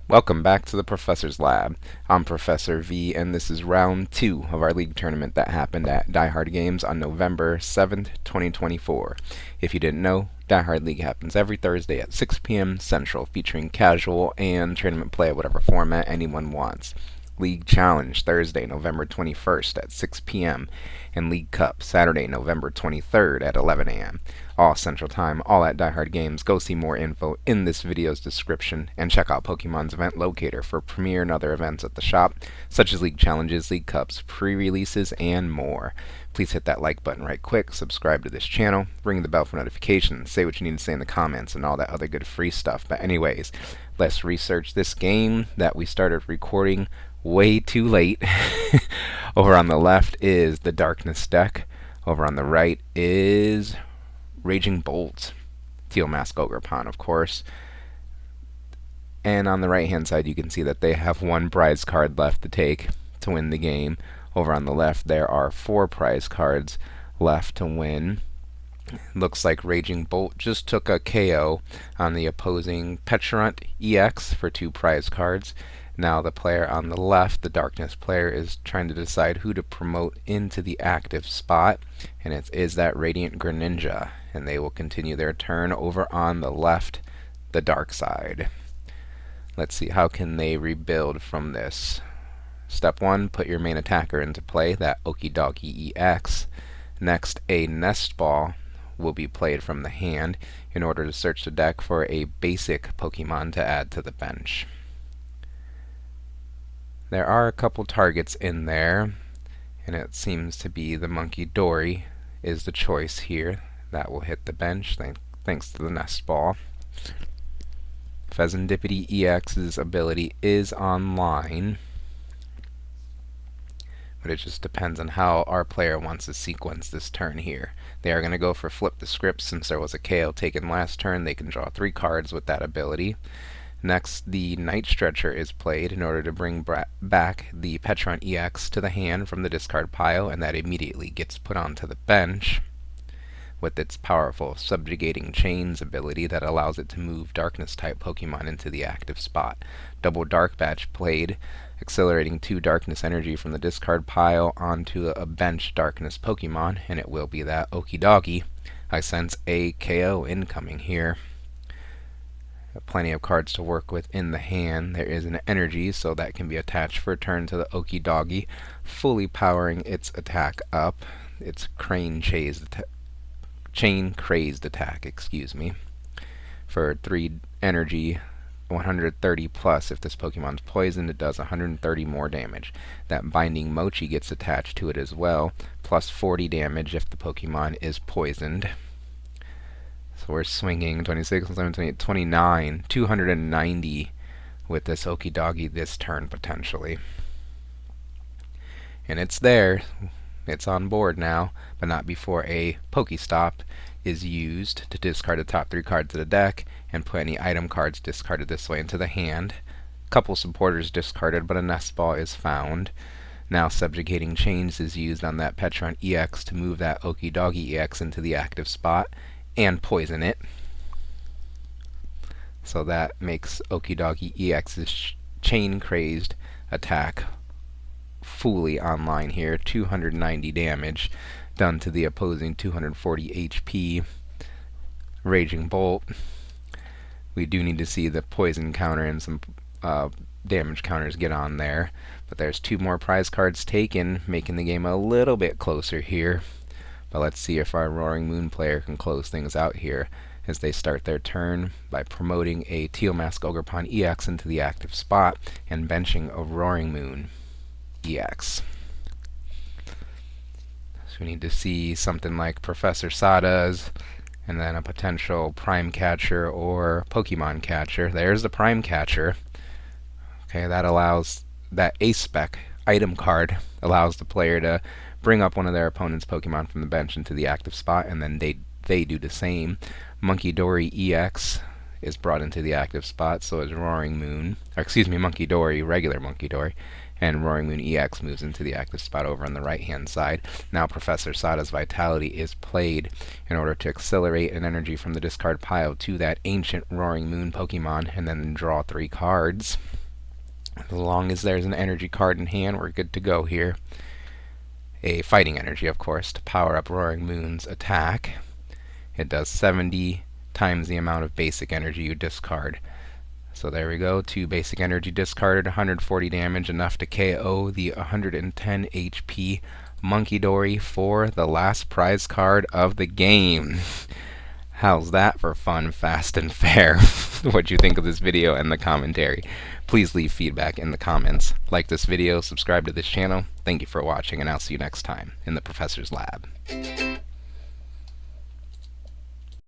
Welcome back to the Professor's Lab. I'm Professor V, and this is round 2 of our league tournament that happened at Die Hard Games on November 7th, 2024. If you didn't know, Die Hard League happens every Thursday at 6 p.m. Central, featuring casual and tournament play at whatever format anyone wants. League Challenge Thursday, November 21st at 6 p.m. and League Cup Saturday, November 23rd at 11 a.m. All Central Time, all at Die Hard Games. Go see more info in this video's description and check out Pokemon's event locator for premiere and other events at the shop, such as League Challenges, League Cups, pre-releases, and more. Please hit that like button right quick, subscribe to this channel, ring the bell for notifications, say what you need to say in the comments, and all that other good free stuff. But anyways, let's research this game that we started recording way too late. Over on the left is the Darkness deck. Over on the right is Raging Bolt. Teal Mask Ogerpon, of course. And on the right hand side you can see that they have one prize card left to take to win the game. Over on the left there are 4 prize cards left to win. Looks like Raging Bolt just took a KO on the opposing Petulant EX for 2 prize cards. Now the player on the left, the Darkness player, is trying to decide who to promote into the active spot, and it is that Radiant Greninja, and they will continue their turn over on the left, the dark side. Let's see, how can they rebuild from this? Step 1, put your main attacker into play, that Okidogi EX. Next, a Nest Ball will be played from the hand in order to search the deck for a basic Pokemon to add to the bench. There are a couple targets in there, and it seems to be the Monkey Dory is the choice here. That will hit the bench thanks to the Nest Ball. Pheasantipity EX's ability is online, but it just depends on how our player wants to sequence this turn here. They are going to go for Flip the Script. Since there was a KO taken last turn, they can draw 3 cards with that ability. Next, the Night Stretcher is played in order to bring back the Petulant EX to the hand from the discard pile, and that immediately gets put onto the bench with its powerful Subjugating Chains ability that allows it to move Darkness-type Pokemon into the active spot. Double Dark Badge played, accelerating 2 Darkness energy from the discard pile onto a bench Darkness Pokemon, and it will be that Okidogi. I sense a KO incoming here. Plenty of cards to work with in the hand. There is an energy, so that can be attached for a turn to the Okidogi, fully powering its attack up. Its chain crazed attack, for 3 energy, 130 plus. If this Pokemon's poisoned, it does 130 more damage. That Binding Mochi gets attached to it as well, plus 40 damage if the Pokemon is poisoned. So we're swinging 26, 27, 28, 29, 290 with this Okidogi this turn potentially. And it's there. It's on board now, but not before a Pokestop is used to discard the top 3 cards of the deck and put any item cards discarded this way into the hand. Couple supporters discarded, but a Nest Ball is found. Now Subjugating Chains is used on that Petulant EX to move that Okidogi EX into the active spot and poison it. So that makes Okidogi EX's chain crazed attack fully online here. 290 damage done to the opposing 240 HP Raging Bolt. We do need to see the poison counter and some damage counters get on there, but there's 2 more prize cards taken, making the game a little bit closer here. But let's see if our Roaring Moon player can close things out here as they start their turn by promoting a Teal Mask Ogerpon EX into the active spot and benching a Roaring Moon EX. So we need to see something like Professor Sada's, and then a potential Prime Catcher or Pokemon Catcher. There's the Prime Catcher. Okay, that allows that Ace-Spec item card allows the player to bring up one of their opponent's Pokemon from the bench into the active spot, and then they do the same. Monkey Dory EX is brought into the active spot, so is Roaring Moon. Or excuse me, Monkey Dory, regular Monkey Dory. and Roaring Moon EX moves into the active spot over on the right-hand side. Now Professor Sada's Vitality is played in order to accelerate an energy from the discard pile to that ancient Roaring Moon Pokemon, and then draw 3 cards. As long as there's an energy card in hand, we're good to go here. A fighting energy, of course, to power up Roaring Moon's attack. It does 70 times the amount of basic energy you discard. So there we go, 2 basic energy discarded, 140 damage, enough to KO the 110 HP Monkey Dory for the last prize card of the game. How's that for fun, fast, and fair? What'd you think of this video and the commentary? Please leave feedback in the comments. Like this video, subscribe to this channel. Thank you for watching, and I'll see you next time in the Professor's Lab.